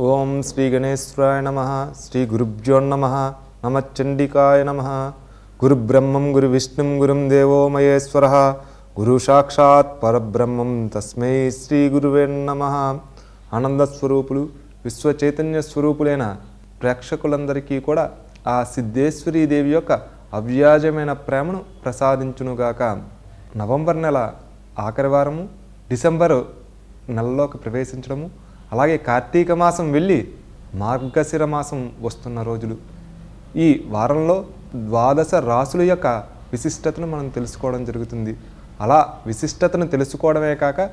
ఓం శ్రీ గణేశ్వరాయ నమః. శ్రీ గురుభ్యో నమః. నమశ్చండికాయ నమః. గురు బ్రహ్మం గురు విష్ణుం గురుం దేవో మహేశ్వరః. గురు సాక్షాత్ పరబ్రహ్మం తస్మై శ్రీ గురువే నమః. ఆనంద స్వరూపులు విశ్వ చైతన్య స్వరూపులైన ప్రేక్షకులందరికీ కూడా ఆ సిద్ధేశ్వరీ దేవి యొక్క అవ్యాజమైన ప్రేమను ప్రసాదించునుగాక. నవంబర్ నెల ఆఖరి వారము, డిసెంబరు నెలలోకి ప్రవేశించడము, అలాగే కార్తీక మాసం వెళ్ళి మార్గశిర మాసం వస్తున్న రోజులు. ఈ వారంలో ద్వాదశ రాసుల యొక్క విశిష్టతను మనం తెలుసుకోవడం జరుగుతుంది. అలా విశిష్టతను తెలుసుకోవడమే కాక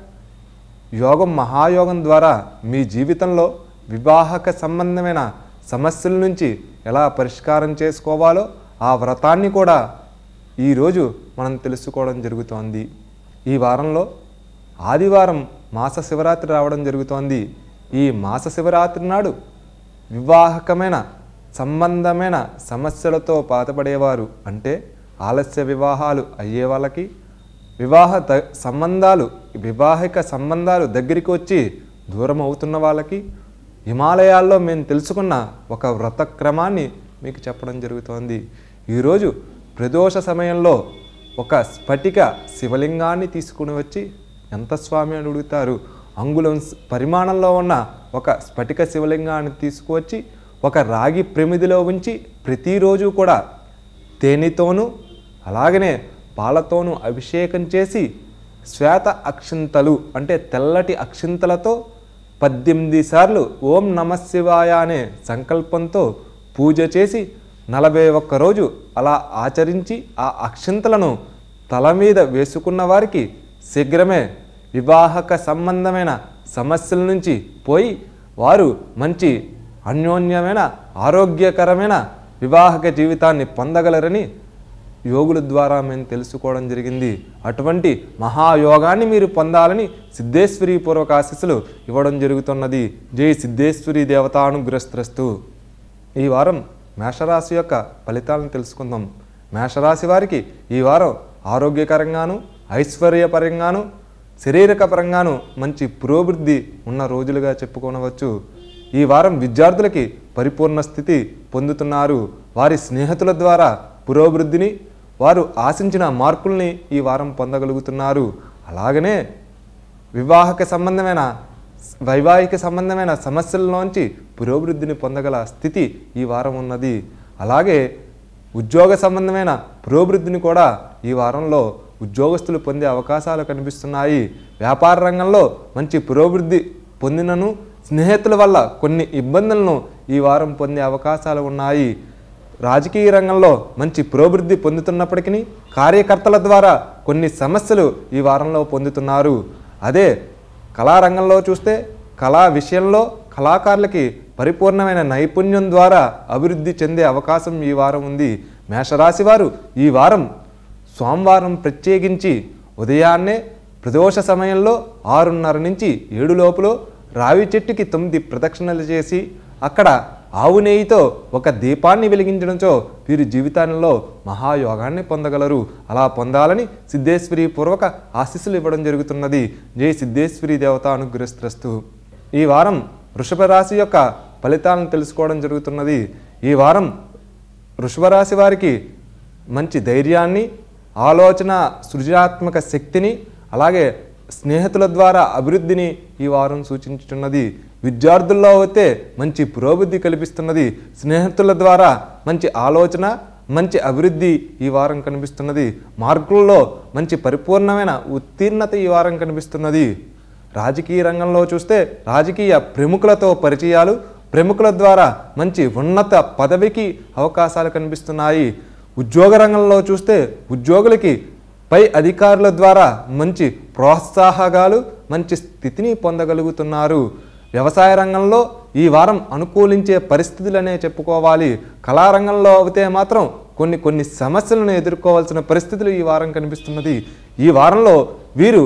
యోగం మహాయోగం ద్వారా మీ జీవితంలో వివాహక సంబంధమైన సమస్యల నుంచి ఎలా పరిష్కారం చేసుకోవాలో ఆ వ్రతాన్ని కూడా ఈరోజు మనం తెలుసుకోవడం జరుగుతోంది. ఈ వారంలో ఆదివారం మాస శివరాత్రి రావడం జరుగుతోంది. ఈ మాస శివరాత్రి నాడు వివాహకమైన సంబంధమైన సమస్యలతో బాధపడేవారు, అంటే ఆలస్య వివాహాలు అయ్యే వాళ్ళకి, వివాహిక సంబంధాలు దగ్గరికి వచ్చి దూరం అవుతున్న వాళ్ళకి హిమాలయాల్లో మేము తెలుసుకున్న ఒక వ్రత క్రమాన్ని మీకు చెప్పడం జరుగుతోంది. ఈరోజు ప్రదోష సమయంలో ఒక స్ఫటిక శివలింగాన్ని తీసుకుని వచ్చి, ఎంత స్వామి అని అడుగుతారు, అంగుళం పరిమాణంలో ఉన్న ఒక స్ఫటిక శివలింగాన్ని తీసుకువచ్చి ఒక రాగి ప్రమిదిలో ఉంచి ప్రతిరోజు కూడా తేనెతోనూ అలాగనే పాలతోనూ అభిషేకం చేసి శ్వేత అక్షింతలు అంటే తెల్లటి అక్షింతలతో 18 సార్లు ఓం నమః శివాయ అనే సంకల్పంతో పూజ చేసి 41 రోజు అలా ఆచరించి ఆ అక్షింతలను తల మీద వేసుకున్న వారికి శీఘ్రమే వివాహక సంబంధమైన సమస్యల నుంచి పోయి వారు మంచి అన్యోన్యమైన ఆరోగ్యకరమైన వివాహక జీవితాన్ని పొందగలరని యోగుల ద్వారా మేము తెలుసుకోవడం జరిగింది. అటువంటి మహాయోగాన్ని మీరు పొందాలని సిద్ధేశ్వరి పూర్వక ఆశీస్సులు ఇవ్వడం జరుగుతున్నది. జై సిద్ధేశ్వరి దేవతానుగ్రస్తస్తు. ఈ వారం మేషరాశి యొక్క ఫలితాలను తెలుసుకుందాం. మేషరాశి వారికి ఈ వారం ఆరోగ్యకరంగాను, ఐశ్వర్యపరంగాను, శారీరక పరంగాను మంచి పురోభివృద్ధి ఉన్న రోజులుగా చెప్పుకోనవచ్చు. ఈ వారం విద్యార్థులకి పరిపూర్ణ స్థితి పొందుతున్నారు. వారి స్నేహితుల ద్వారా పురోభివృద్ధిని, వారు ఆశించిన మార్కుల్ని ఈ వారం పొందగలుగుతున్నారు. అలాగనే వైవాహిక సంబంధమైన సమస్యల్లోంచి పురోభివృద్ధిని పొందగల స్థితి ఈ వారం ఉన్నది. అలాగే ఉద్యోగ సంబంధమైన పురోభివృద్ధిని కూడా ఈ వారంలో ఉద్యోగస్తులు పొందే అవకాశాలు కనిపిస్తున్నాయి. వ్యాపార రంగంలో మంచి పురోభివృద్ధి పొందినను స్నేహితుల వల్ల కొన్ని ఇబ్బందులను ఈ వారం పొందే అవకాశాలు ఉన్నాయి. రాజకీయ రంగంలో మంచి పురోభివృద్ధి పొందుతున్నప్పటికీ కార్యకర్తల ద్వారా కొన్ని సమస్యలు ఈ వారంలో పొందుతున్నారు. అదే కళారంగంలో చూస్తే కళా విషయంలో కళాకారులకి పరిపూర్ణమైన నైపుణ్యం ద్వారా అభివృద్ధి చెందే అవకాశం ఈ వారం ఉంది. మేషరాశి వారు ఈ వారం సోమవారం ప్రత్యేకించి ఉదయాన్నే ప్రదోష సమయంలో 6:30 నుంచి 7 లోపల రావి చెట్టుకి 9 ప్రదక్షిణలు చేసి అక్కడ ఆవు నెయ్యితో ఒక దీపాన్ని వెలిగించడంతో వీరి జీవితంలో మహాయోగాన్ని పొందగలరు. అలా పొందాలని సిద్ధేశ్వరి పూర్వక ఆశీస్సులు ఇవ్వడం జరుగుతున్నది. జై సిద్ధేశ్వరి దేవత అనుగ్రస్తస్తు. ఈ వారం వృషభ రాశి యొక్క ఫలితాలను తెలుసుకోవడం జరుగుతున్నది. ఈ వారం వృషభ రాశి వారికి మంచి ధైర్యాన్ని, ఆలోచన సృజనాత్మక శక్తిని, అలాగే స్నేహితుల ద్వారా అభివృద్ధిని ఈ వారం సూచించుతున్నది. విద్యార్థుల్లో అయితే మంచి పురోభివృద్ధి కల్పిస్తున్నది. స్నేహితుల ద్వారా మంచి ఆలోచన, మంచి అభివృద్ధి ఈ వారం కనిపిస్తున్నది. మార్కుల్లో మంచి పరిపూర్ణమైన ఉత్తీర్ణత ఈ వారం కనిపిస్తున్నది. రాజకీయ రంగంలో చూస్తే రాజకీయ ప్రముఖులతో పరిచయాలు, ప్రముఖుల ద్వారా మంచి ఉన్నత పదవికి అవకాశాలు కనిపిస్తున్నాయి. ఉద్యోగ రంగంలో చూస్తే ఉద్యోగులకి పై అధికారుల ద్వారా మంచి ప్రోత్సాహకాలు, మంచి స్థితిని పొందగలుగుతున్నారు. వ్యవసాయ రంగంలో ఈ వారం అనుకూలించే పరిస్థితులనే చెప్పుకోవాలి. కళారంగంలో అయితే మాత్రం కొన్ని సమస్యలను ఎదుర్కోవాల్సిన పరిస్థితులు ఈ వారం కనిపిస్తున్నది. ఈ వారంలో వీరు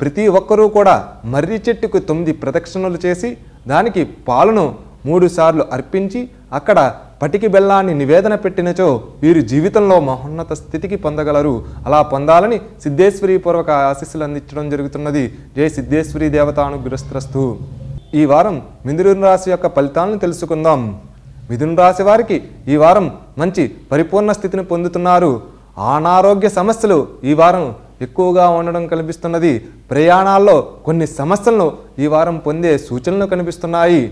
ప్రతి ఒక్కరూ కూడా మర్రి చెట్టుకు 9 ప్రదక్షిణలు చేసి దానికి పాలను 3 సార్లు అర్పించి అక్కడ పటికి బెల్లాన్ని నివేదన పెట్టినచో వీరు జీవితంలో మహోన్నత స్థితికి పొందగలరు. అలా పొందాలని సిద్ధేశ్వరి పూర్వక ఆశీస్సులు అందించడం జరుగుతున్నది. జై సిద్ధేశ్వరి దేవతానుగ్రస్తస్తు. ఈ వారం మిథున రాశి యొక్క ఫలితాలను తెలుసుకుందాం. మిథున రాశి వారికి ఈ వారం మంచి పరిపూర్ణ స్థితిని పొందుతున్నారు. అనారోగ్య సమస్యలు ఈ వారం ఎక్కువగా ఉండడం కనిపిస్తున్నది. ప్రయాణాల్లో కొన్ని సమస్యలను ఈ వారం పొందే సూచనలు కనిపిస్తున్నాయి.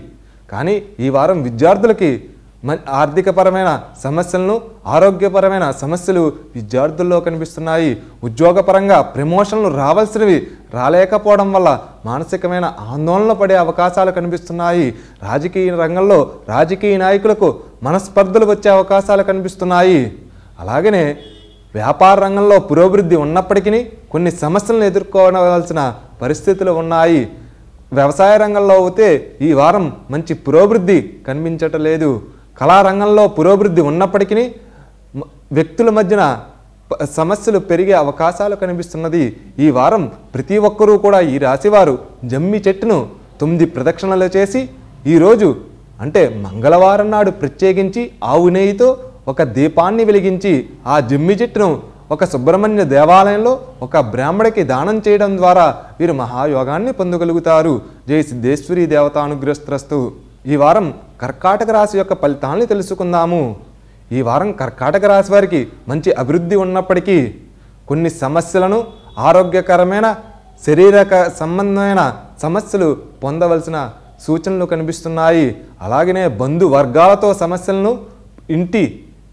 కానీ ఈ వారం విద్యార్థులకి ఆర్థికపరమైన సమస్యలను, ఆరోగ్యపరమైన సమస్యలు విద్యార్థుల్లో కనిపిస్తున్నాయి. ఉద్యోగపరంగా ప్రమోషన్లు రావాల్సినవి రాలేకపోవడం వల్ల మానసికమైన ఆందోళన పడే అవకాశాలు కనిపిస్తున్నాయి. రాజకీయ రంగంలో రాజకీయ నాయకులకు మనస్పర్ధలు వచ్చే అవకాశాలు కనిపిస్తున్నాయి. అలాగనే వ్యాపార రంగంలో పురోభివృద్ధి ఉన్నప్పటికీ కొన్ని సమస్యలను ఎదుర్కోవాల్సిన పరిస్థితులు ఉన్నాయి. వ్యవసాయ రంగంలో అయితే ఈ వారం మంచి పురోభివృద్ధి కనిపించటం లేదు. కళారంగంలో పురోభివృద్ధి ఉన్నప్పటికీ వ్యక్తుల మధ్యన సమస్యలు పెరిగే అవకాశాలు కనిపిస్తున్నది. ఈ వారం ప్రతి ఒక్కరూ కూడా ఈ రాశివారు జమ్మి చెట్టును 9 ప్రదక్షిణలు చేసి ఈరోజు అంటే మంగళవారం నాడు ప్రత్యేకించి ఆవు నెయ్యితో ఒక దీపాన్ని వెలిగించి ఆ జమ్మి చెట్టును ఒక సుబ్రహ్మణ్య దేవాలయంలో ఒక బ్రాహ్మడికి దానం చేయడం ద్వారా వీరు మహాయోగాన్ని పొందగలుగుతారు. జై సిద్ధేశ్వరి దేవతానుగ్రస్తస్తు. ఈ వారం కర్కాటక రాశి యొక్క ఫలితాలను తెలుసుకుందాము. ఈ వారం కర్కాటక రాశి వారికి మంచి అభివృద్ధి ఉన్నప్పటికీ కొన్ని సమస్యలను, ఆరోగ్యకరమైన శరీరక సంబంధమైన సమస్యలు పొందవలసిన సూచనలు కనిపిస్తున్నాయి. అలాగనే బంధువర్గాలతో సమస్యలను, ఇంటి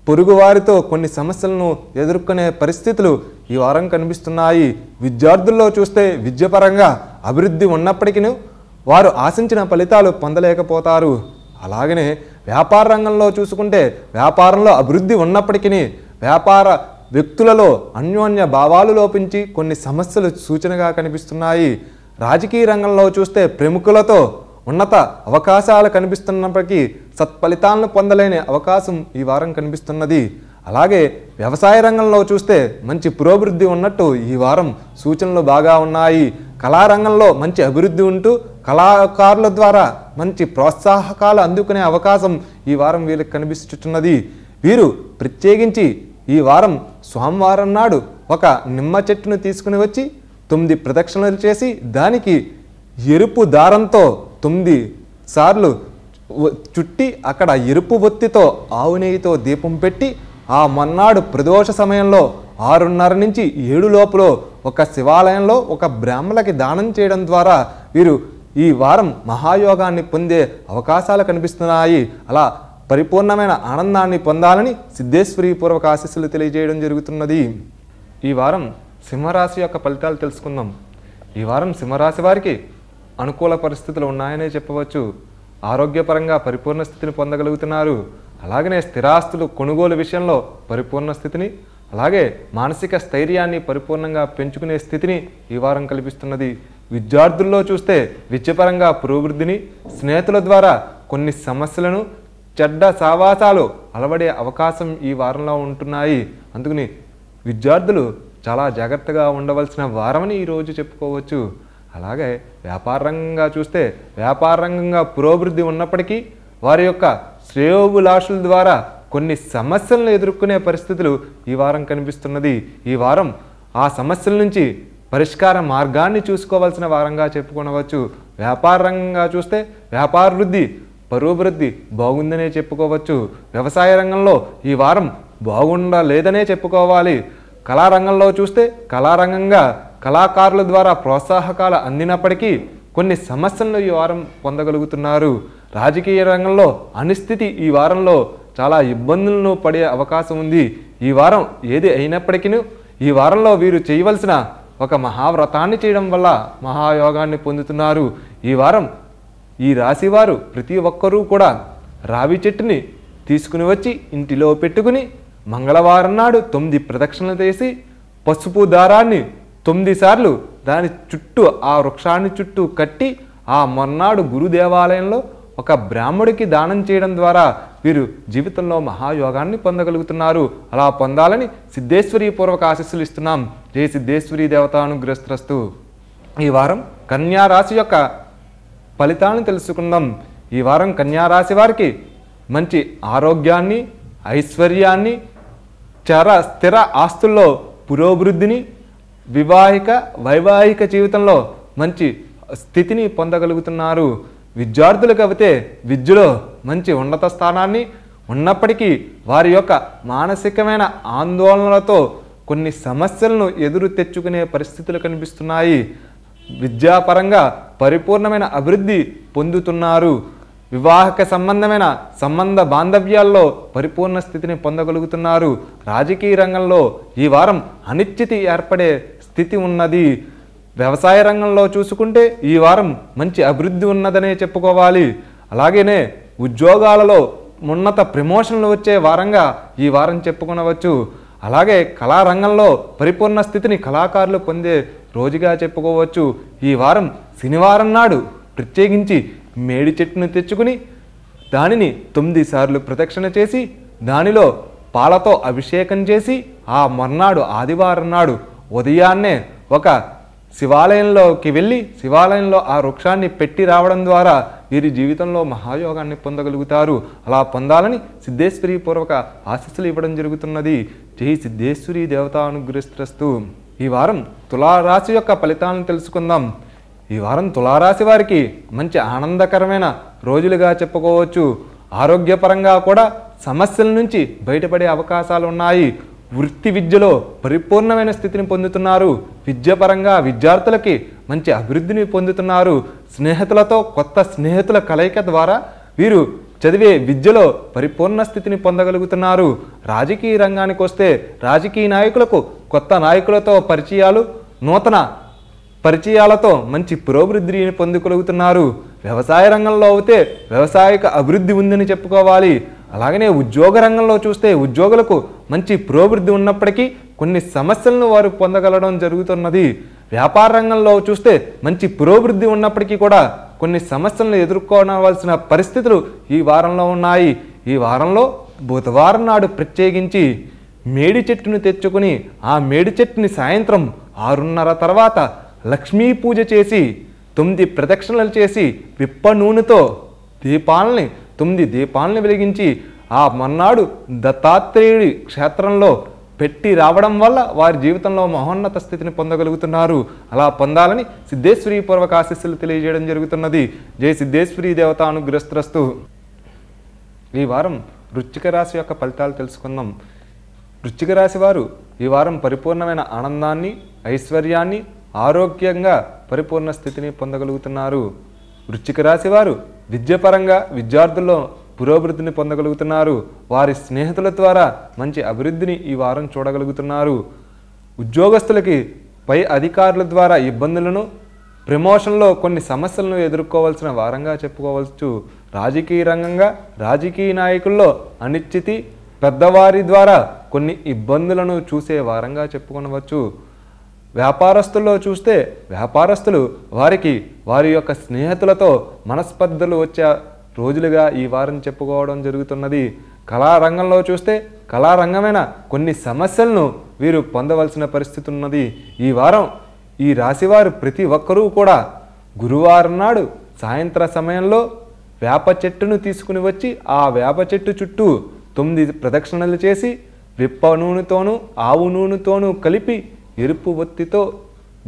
పొరుగువారితో కొన్ని సమస్యలను ఎదుర్కొనే పరిస్థితులు ఈ వారం కనిపిస్తున్నాయి. విద్యార్థుల్లో చూస్తే విద్యపరంగా అభివృద్ధి ఉన్నప్పటికీ వారు ఆశించిన ఫలితాలు పొందలేకపోతారు. అలాగనే వ్యాపార రంగంలో చూసుకుంటే వ్యాపారంలో అభివృద్ధి ఉన్నప్పటికీ వ్యాపార వ్యక్తులలో అన్యోన్య భావాలు లోపించి కొన్ని సమస్యలు సూచనగా కనిపిస్తున్నాయి. రాజకీయ రంగంలో చూస్తే ప్రముఖులతో ఉన్నత అవకాశాలు కనిపిస్తున్నప్పటికీ సత్ఫలితాలను పొందలేని అవకాశం ఈ వారం కనిపిస్తున్నది. అలాగే వ్యవసాయ రంగంలో చూస్తే మంచి పురోభివృద్ధి ఉన్నట్టు ఈ వారం సూచనలు బాగా ఉన్నాయి. కళారంగంలో మంచి అభివృద్ధి ఉంటూ కళాకారుల ద్వారా మంచి ప్రోత్సాహకాలు అందుకునే అవకాశం ఈ వారం వీళ్ళకి కనిపిస్తున్నది. వీరు ప్రత్యేకించి ఈ వారం సోమవారం నాడు ఒక నిమ్మ చెట్టును తీసుకుని వచ్చి 9 ప్రదక్షిణలు చేసి దానికి ఎరుపు దారంతో 9 సార్లు చుట్టి అక్కడ ఎరుపు ఒత్తితో ఆవు నెయ్యితో దీపం పెట్టి ఆ మొన్నాడు ప్రదోష సమయంలో 6:30 నుంచి 7 లోపల ఒక శివాలయంలో ఒక బ్రాహ్మణులకి దానం చేయడం ద్వారా వీరు ఈ వారం మహాయోగాన్ని పొందే అవకాశాలు కనిపిస్తున్నాయి. అలా పరిపూర్ణమైన ఆనందాన్ని పొందాలని సిద్ధేశ్వరి పూర్వక ఆశీస్సులు తెలియజేయడం జరుగుతున్నది. ఈ వారం సింహరాశి యొక్క ఫలితాలు తెలుసుకుందాం. ఈ వారం సింహరాశి వారికి అనుకూల పరిస్థితులు ఉన్నాయనే చెప్పవచ్చు. ఆరోగ్యపరంగా పరిపూర్ణ స్థితిని పొందగలుగుతున్నారు. అలాగనే స్థిరాస్తులు కొనుగోలు విషయంలో పరిపూర్ణ స్థితిని, అలాగే మానసిక స్థైర్యాన్ని పరిపూర్ణంగా పెంచుకునే స్థితిని ఈ వారం కల్పిస్తున్నది. విద్యార్థుల్లో చూస్తే విద్యపరంగా పురోభివృద్ధిని, స్నేహితుల ద్వారా కొన్ని సమస్యలను, చెడ్డ సావాసాలు అలవడే అవకాశం ఈ వారంలో ఉంటున్నాయి. అందుకని విద్యార్థులు చాలా జాగ్రత్తగా ఉండవలసిన వారమని ఈరోజు చెప్పుకోవచ్చు. అలాగే వ్యాపార రంగంగా చూస్తే వ్యాపార రంగంగా పురోభివృద్ధి ఉన్నప్పటికీ వారి యొక్క శ్రేయోభిలాషుల ద్వారా కొన్ని సమస్యలను ఎదుర్కొనే పరిస్థితులు ఈ వారం కనిపిస్తున్నది. ఈ వారం ఆ సమస్యల నుంచి పరిష్కార మార్గాన్ని చూసుకోవాల్సిన వారంగా చెప్పుకోవచ్చు. వ్యాపార రంగంగా చూస్తే వ్యాపార వృద్ధి, పురోభివృద్ధి బాగుందనే చెప్పుకోవచ్చు. వ్యవసాయ రంగంలో ఈ వారం బాగుండలేదనే చెప్పుకోవాలి. కళారంగంలో చూస్తే కళారంగంగా కళాకారుల ద్వారా ప్రోత్సాహకాలు అందినప్పటికీ కొన్ని సమస్యలను ఈ వారం పొందగలుగుతున్నారు. రాజకీయ రంగంలో అనిస్థితి ఈ వారంలో చాలా ఇబ్బందులను పడే అవకాశం ఉంది. ఈ వారం ఏది అయినప్పటికీ ఈ వారంలో వీరు చేయవలసిన ఒక మహావ్రతాన్ని చేయడం వల్ల మహాయోగాన్ని పొందుతున్నారు. ఈ వారం ఈ రాశివారు ప్రతి ఒక్కరూ కూడా రావి చెట్టుని తీసుకుని వచ్చి ఇంటిలో పెట్టుకుని మంగళవారం నాడు 9 ప్రదక్షిణలు చేసి పసుపు దారాన్ని 9 సార్లు దాని చుట్టూ ఆ వృక్షాన్ని చుట్టూ కట్టి ఆ మొన్నాడు గురు దేవాలయంలో ఒక బ్రాహ్మడికి దానం చేయడం ద్వారా వీరు జీవితంలో మహాయోగాన్ని పొందగలుగుతున్నారు. అలా పొందాలని సిద్ధేశ్వరి పూర్వక ఆశీస్సులు ఇస్తున్నాం. జై సిద్ధేశ్వరి దేవతానుగ్రస్తస్తు. ఈ వారం కన్యా రాశి యొక్క ఫలితాలను తెలుసుకుందాం. ఈ వారం కన్యా రాశి వారికి మంచి ఆరోగ్యాన్ని, ఐశ్వర్యాన్ని, స్థిర ఆస్తుల్లో పురోభివృద్ధిని, వైవాహిక జీవితంలో మంచి స్థితిని పొందగలుగుతున్నారు. విద్యార్థులకు అయితే విద్యలో మంచి ఉన్నత స్థానాన్ని ఉన్నప్పటికీ వారి యొక్క మానసికమైన ఆందోళనలతో కొన్ని సమస్యలను ఎదురు తెచ్చుకునే పరిస్థితులు కనిపిస్తున్నాయి. విద్యాపరంగా పరిపూర్ణమైన అభివృద్ధి పొందుతున్నారు. వివాహక సంబంధ బాంధవ్యాల్లో పరిపూర్ణ స్థితిని పొందగలుగుతున్నారు. రాజకీయ రంగంలో ఈ వారం అనిశ్చితి ఏర్పడే స్థితి ఉన్నది. వ్యవసాయ రంగంలో చూసుకుంటే ఈ వారం మంచి అభివృద్ధి ఉన్నదనే చెప్పుకోవాలి. అలాగనే ఉద్యోగాలలో ఉన్నత ప్రమోషన్లు వచ్చే వారంగా ఈ వారం చెప్పుకొనవచ్చు. అలాగే కళారంగంలో పరిపూర్ణ స్థితిని కళాకారులు పొందే రోజుగా చెప్పుకోవచ్చు. ఈ వారం శనివారం నాడు ప్రత్యేకించి మేడి చెట్టును తెచ్చుకుని దానిని 9 సార్లు ప్రదక్షిణ చేసి దానిలో పాలతో అభిషేకం చేసి ఆ మర్నాడు ఆదివారం నాడు ఉదయాన్నే ఒక శివాలయంలోకి వెళ్ళి శివాలయంలో ఆ వృక్షాన్ని పెట్టి రావడం ద్వారా వీరి జీవితంలో మహాయోగాన్ని పొందగలుగుతారు. అలా పొందాలని సిద్ధేశ్వరి పూర్వక ఆశీస్సులు ఇవ్వడం జరుగుతున్నది. జై సిద్ధేశ్వరి దేవతానుగ్రస్తు. ఈ వారం తులారాశి యొక్క ఫలితాలను తెలుసుకుందాం. ఈ వారం తులారాశి వారికి మంచి ఆనందకరమైన రోజులుగా చెప్పుకోవచ్చు. ఆరోగ్యపరంగా కూడా సమస్యల నుంచి బయటపడే అవకాశాలు ఉన్నాయి. వృత్తి విద్యలో పరిపూర్ణమైన స్థితిని పొందుతున్నారు. విద్యాపరంగా విద్యార్థులకి మంచి అభివృద్ధిని పొందుతున్నారు. స్నేహితులతో కొత్త స్నేహితుల కలయిక ద్వారా వీరు చదివే విద్యలో పరిపూర్ణ స్థితిని పొందగలుగుతున్నారు. రాజకీయ రంగానికి వస్తే రాజకీయ నాయకులకు కొత్త నాయకులతో పరిచయాలు, నూతన పరిచయాలతో మంచి పురోభివృద్ధిని పొందగలుగుతున్నారు. వ్యవసాయ రంగంలో అయితే వ్యవసాయక అభివృద్ధి ఉందని చెప్పుకోవాలి. అలాగనే ఉద్యోగ రంగంలో చూస్తే ఉద్యోగులకు మంచి పురోభివృద్ధి ఉన్నప్పటికీ కొన్ని సమస్యలను వారు పొందగలడం జరుగుతున్నది. వ్యాపార రంగంలో చూస్తే మంచి పురోభివృద్ధి ఉన్నప్పటికీ కూడా కొన్ని సమస్యలను ఎదుర్కోవలసిన పరిస్థితులు ఈ వారంలో ఉన్నాయి. ఈ వారంలో బుధవారం నాడు ప్రత్యేకించి మేడి చెట్టును తెచ్చుకుని ఆ మేడి చెట్టుని సాయంత్రం 6:30 తర్వాత లక్ష్మీ పూజ చేసి 9 ప్రదక్షిణలు చేసి విప్ప నూనెతో 9 దీపాలని వెలిగించి ఆ మర్నాడు దత్తాత్రేయుడి క్షేత్రంలో పెట్టి రావడం వల్ల వారి జీవితంలో మహోన్నత స్థితిని పొందగలుగుతున్నారు. అలా పొందాలని సిద్ధేశ్వరి పూర్వక ఆశీస్సులు తెలియజేయడం జరుగుతున్నది. జై సిద్ధేశ్వరి దేవతానుగ్రస్తు. ఈ వారం వృశ్చిక రాశి యొక్క ఫలితాలు తెలుసుకుందాం. వృశ్చిక రాశి వారు ఈ వారం పరిపూర్ణమైన ఆనందాన్ని, ఐశ్వర్యాన్ని, ఆరోగ్యంగా పరిపూర్ణ స్థితిని పొందగలుగుతున్నారు. వృశ్చిక రాశి వారు విద్యాపరంగా విద్యార్థుల్లో పురోభివృద్ధిని పొందగలుగుతున్నారు. వారి స్నేహితుల ద్వారా మంచి అభివృద్ధిని ఈ వారం చూడగలుగుతున్నారు. ఉద్యోగస్తులకి పై అధికారుల ద్వారా ఇబ్బందులను, ప్రమోషన్లో కొన్ని సమస్యలను ఎదుర్కోవాల్సిన వారంగా చెప్పుకోవచ్చు. రాజకీయ రంగంగా రాజకీయ నాయకుల్లో అనిశ్చితి, పెద్దవారి ద్వారా కొన్ని ఇబ్బందులను చూసే వారంగా చెప్పుకొనవచ్చు. వ్యాపారస్తుల్లో చూస్తే వ్యాపారస్తులు వారి యొక్క స్నేహితులతో మనస్పర్ధలు వచ్చే రోజులుగా ఈ వారం చెప్పుకోవడం జరుగుతున్నది. కళారంగంలో చూస్తే కళారంగమైన కొన్ని సమస్యలను వీరు పొందవలసిన పరిస్థితి ఉన్నది. ఈ వారం ఈ రాశివారు ప్రతి ఒక్కరూ కూడా గురువారం నాడు సాయంత్ర సమయంలో వేప చెట్టును తీసుకుని వచ్చి ఆ వేప చెట్టు చుట్టూ 9 ప్రదక్షిణలు చేసి విప్ప నూనెతోనూ ఆవు నూనెతోనూ కలిపి ఎరుపు ఒత్తితో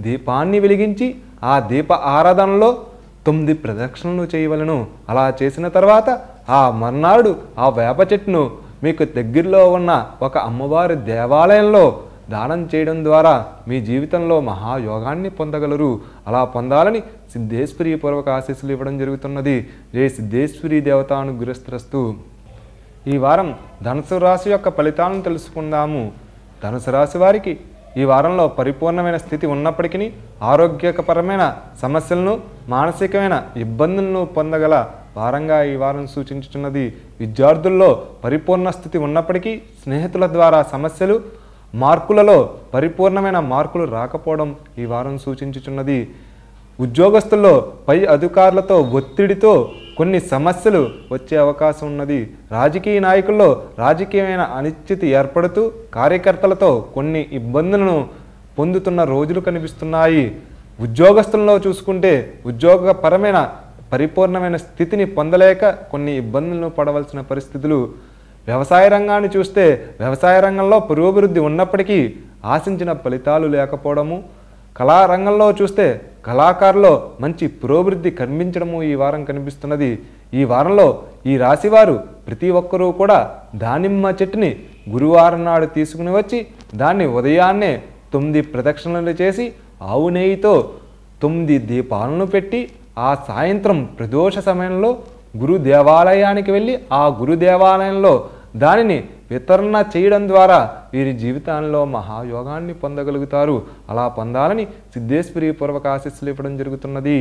దీపాన్ని వెలిగించి ఆ దీప ఆరాధనలో 9 ప్రదక్షిణలు చేయవలను. అలా చేసిన తర్వాత ఆ మర్నాడు ఆ వేప చెట్టును మీకు దగ్గరలో ఉన్న ఒక అమ్మవారి దేవాలయంలో దానం చేయడం ద్వారా మీ జీవితంలో మహాయోగాన్ని పొందగలరు. అలా పొందాలని సిద్ధేశ్వరి పూర్వక ఆశీస్సులు ఇవ్వడం జరుగుతున్నది. జై సిద్ధేశ్వరి దేవతానుగ్రస్తు. ఈ వారం ధనుసు రాశి యొక్క ఫలితాలను తెలుసుకుందాము. ధనుసు రాశి వారికి ఈ వారంలో పరిపూర్ణమైన స్థితి ఉన్నప్పటికీ ఆరోగ్యపరమైన సమస్యలను, మానసికమైన ఇబ్బందులను పొందగల వారంగా ఈ వారం సూచించుతున్నది. విద్యార్థుల్లో పరిపూర్ణ స్థితి ఉన్నప్పటికీ స్నేహితుల ద్వారా సమస్యలు, మార్కులలో పరిపూర్ణమైన మార్కులు రాకపోవడం ఈ వారం సూచించుచున్నది. ఉద్యోగస్తుల్లో పై అధికారులతో ఒత్తిడితో కొన్ని సమస్యలు వచ్చే అవకాశం ఉన్నది. రాజకీయ నాయకుల్లో రాజకీయమైన అనిశ్చితి ఏర్పడుతూ కార్యకర్తలతో కొన్ని ఇబ్బందులను పొందుతున్న రోజులు కనిపిస్తున్నాయి. ఉద్యోగస్తుల్లో చూసుకుంటే ఉద్యోగపరమైన పరిపూర్ణమైన స్థితిని పొందలేక కొన్ని ఇబ్బందులను పడవలసిన పరిస్థితులు. వ్యవసాయ రంగాన్ని చూస్తే వ్యవసాయ రంగంలో పురోభివృద్ధి ఉన్నప్పటికీ ఆశించిన ఫలితాలు లేకపోవడము. కళారంగంలో చూస్తే కళాకారులో మంచి పురోభివృద్ధి కనిపించడము ఈ వారం కనిపిస్తున్నది. ఈ వారంలో ఈ రాశివారు ప్రతి ఒక్కరూ కూడా దానిమ్మ చెట్టుని గురువారం నాడు తీసుకుని వచ్చి దాన్ని ఉదయాన్నే 9 ప్రదక్షిణలు చేసి ఆవు నెయ్యితో 9 దీపాలను పెట్టి ఆ సాయంత్రం ప్రదోష సమయంలో గురు దేవాలయానికి వెళ్ళి ఆ గురు దేవాలయంలో దానిని వితరణ చేయడం ద్వారా వీరి జీవితాల్లో మహాయోగాన్ని పొందగలుగుతారు. అలా పొందాలని సిద్ధేశ్వరి పూర్వక ఆశీస్సులు ఇవ్వడం జరుగుతున్నది.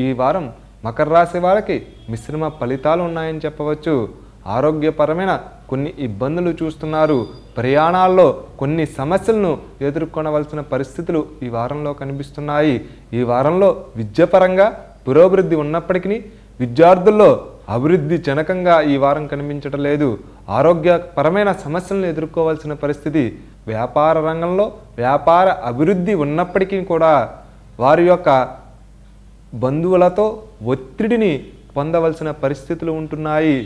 ఈ వారం మకర రాశి వారికి మిశ్రమ ఫలితాలు ఉన్నాయని చెప్పవచ్చు. ఆరోగ్యపరమైన కొన్ని ఇబ్బందులు చూస్తున్నారు. ప్రయాణాల్లో కొన్ని సమస్యలను ఎదుర్కొనవలసిన పరిస్థితులు ఈ వారంలో కనిపిస్తున్నాయి. ఈ వారంలో విద్యాపరంగా పురోభివృద్ధి ఉన్నప్పటికీ విద్యార్థుల్లో అభివృద్ధి జనకంగా ఈ వారం కనిపించడం లేదు. ఆరోగ్యపరమైన సమస్యలను ఎదుర్కోవాల్సిన పరిస్థితి. వ్యాపార రంగంలో వ్యాపార అభివృద్ధి ఉన్నప్పటికీ కూడా వారి యొక్క బంధువులతో ఒత్తిడిని పొందవలసిన పరిస్థితులు ఉంటున్నాయి.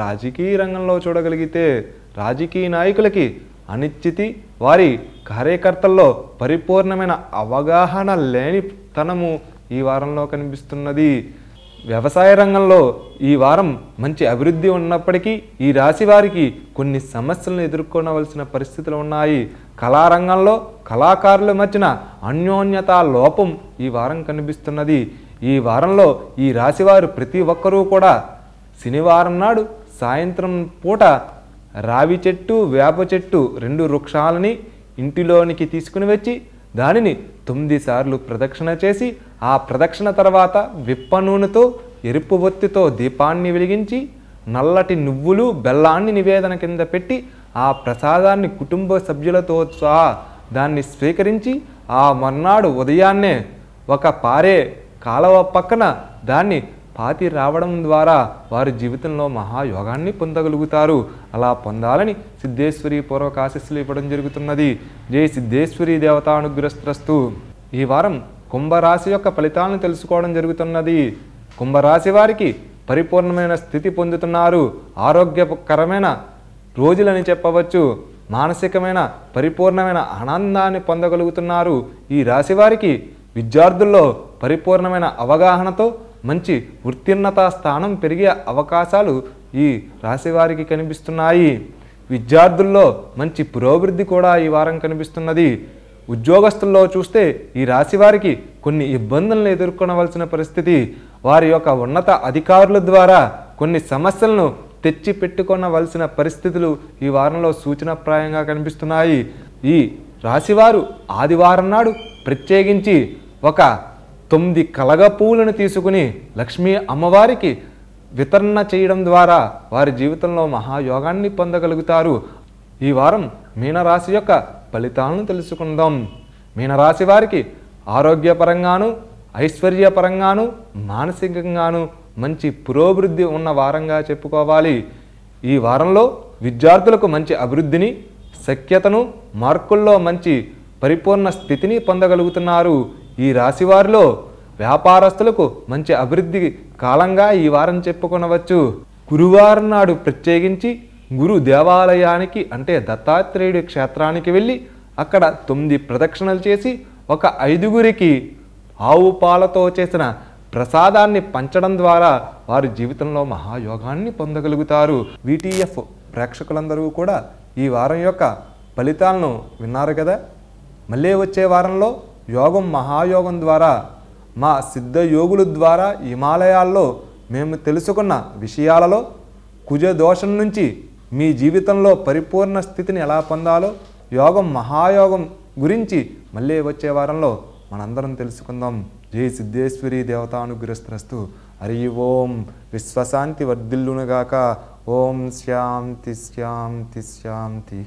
రాజకీయ రంగంలో చూడగలిగితే రాజకీయ నాయకులకి అనిశ్చితి, వారి కార్యకర్తల్లో పరిపూర్ణమైన అవగాహన లేనితనము ఈ వారంలో కనిపిస్తున్నది. వ్యవసాయ రంగంలో ఈ వారం మంచి అభివృద్ధి ఉన్నప్పటికీ ఈ రాశి వారికి కొన్ని సమస్యలను ఎదుర్కొనవలసిన పరిస్థితులు ఉన్నాయి. కళారంగంలో కళాకారుల మధ్యన అన్యోన్యత లోపం ఈ వారం కనిపిస్తున్నది. ఈ వారంలో ఈ రాశివారు ప్రతి ఒక్కరూ కూడా శనివారం నాడు సాయంత్రం పూట రావి చెట్టు వేప చెట్టు 2 వృక్షాలని ఇంటిలోనికి తీసుకుని వచ్చి దానిని 9 సార్లు ప్రదక్షిణ చేసి ఆ ప్రదక్షిణ తర్వాత విప్ప నూనెతో ఎరుపు ఒత్తితో దీపాన్ని వెలిగించి నల్లటి నువ్వులు బెల్లాన్ని నివేదన కింద పెట్టి ఆ ప్రసాదాన్ని కుటుంబ సభ్యులతో సహా దాన్ని స్వీకరించి ఆ మర్నాడు ఉదయాన్నే ఒక పారే కాలవ పక్కన దాన్ని పాతి రావడం ద్వారా వారి జీవితంలో మహాయోగాన్ని పొందగలుగుతారు. అలా పొందాలని సిద్ధేశ్వరి పూర్వక ఆశీస్సులు ఇవ్వడం జరుగుతున్నది. జై సిద్ధేశ్వరి దేవతానుగ్రస్తస్తు. ఈ వారం కుంభరాశి యొక్క ఫలితాలను తెలుసుకోవడం జరుగుతున్నది. కుంభరాశి వారికి పరిపూర్ణమైన స్థితి పొందుతున్నారు. ఆరోగ్యకరమైన రోజులని చెప్పవచ్చు. మానసికమైన పరిపూర్ణమైన ఆనందాన్ని పొందగలుగుతున్నారు. ఈ రాశి వారికి విద్యార్థుల్లో పరిపూర్ణమైన అవగాహనతో మంచి ఉత్తీర్ణత స్థానం పెరిగే అవకాశాలు ఈ రాశివారికి కనిపిస్తున్నాయి. విద్యార్థుల్లో మంచి పురోభివృద్ధి కూడా ఈ వారం కనిపిస్తున్నది. ఉద్యోగస్తుల్లో చూస్తే ఈ రాశివారికి కొన్ని ఇబ్బందులను ఎదుర్కొనవలసిన పరిస్థితి. వారి యొక్క ఉన్నత అధికారుల ద్వారా కొన్ని సమస్యలను తెచ్చి పెట్టుకొనవలసిన పరిస్థితులు ఈ వారంలో సూచనప్రాయంగా కనిపిస్తున్నాయి. ఈ రాశివారు ఆదివారం నాడు ప్రత్యేకించి ఒక 9 కలగ పువ్వులను తీసుకుని లక్ష్మీ అమ్మవారికి వితరణ చేయడం ద్వారా వారి జీవితంలో మహాయోగాన్ని పొందగలుగుతారు. ఈ వారం మీనరాశి యొక్క ఫలితాలను తెలుసుకుందాం. మీనరాశి వారికి ఆరోగ్యపరంగాను ఐశ్వర్యపరంగాను మానసికంగాను మంచి పురోభివృద్ధి ఉన్న వారంగా చెప్పుకోవాలి. ఈ వారంలో విద్యార్థులకు మంచి అభివృద్ధిని సఖ్యతను మార్కుల్లో మంచి పరిపూర్ణ స్థితిని పొందగలుగుతున్నారు. ఈ రాశివారిలో వ్యాపారస్తులకు మంచి అభివృద్ధి కాలంగా ఈ వారం చెప్పుకొనవచ్చు. గురువారం నాడు ప్రత్యేకించి గురు దేవాలయానికి అంటే దత్తాత్రేయుడి క్షేత్రానికి వెళ్ళి అక్కడ 9 ప్రదక్షిణలు చేసి ఒక 5గురికి ఆవు పాలతో చేసిన ప్రసాదాన్ని పంచడం ద్వారా వారి జీవితంలో మహాయోగాన్ని పొందగలుగుతారు. వీటీఎఫ్ ప్రేక్షకులందరూ కూడా ఈ వారం యొక్క ఫలితాలను విన్నారు కదా. మళ్ళీ వచ్చే వారంలో యోగం మహాయోగం ద్వారా మా సిద్ధ యోగుల ద్వారా హిమాలయాల్లో మేము తెలుసుకున్న విషయాలలో కుజ దోషం నుంచి మీ జీవితంలో పరిపూర్ణ స్థితిని ఎలా పొందాలో యోగం మహాయోగం గురించి మళ్ళీ వచ్చే వారంలో మనందరం తెలుసుకుందాం. జై సిద్ధేశ్వరి దేవతానుగ్రస్తస్తు. హరి ఓం. విశ్వశాంతి వర్ధిల్లునుగాక. ఓం శాంతి శాంతి శాంతి.